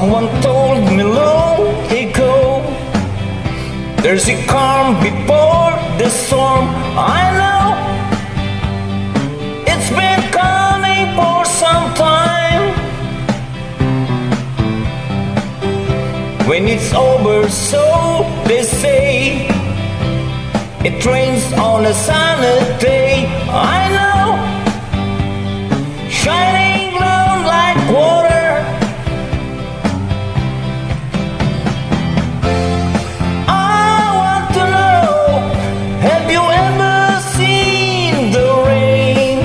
Someone told me long ago, there's a calm before the storm. I know it's been coming for some time. When it's over, so they say, it rains on a sunny day. I know, shining down like water. I want to know, have you ever seen the rain?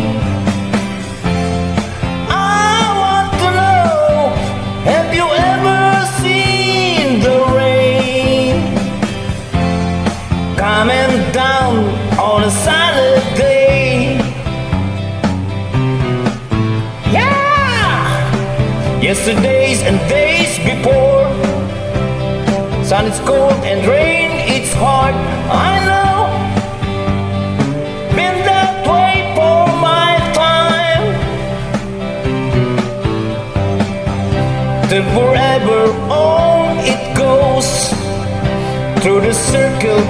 I want to know, have you ever seen the rain? Coming down on a Saturday. Yeah! Yesterdays and days before, sun is cold and rain it's hard. I know, been that way for my time. Till forever on it goes, through the circle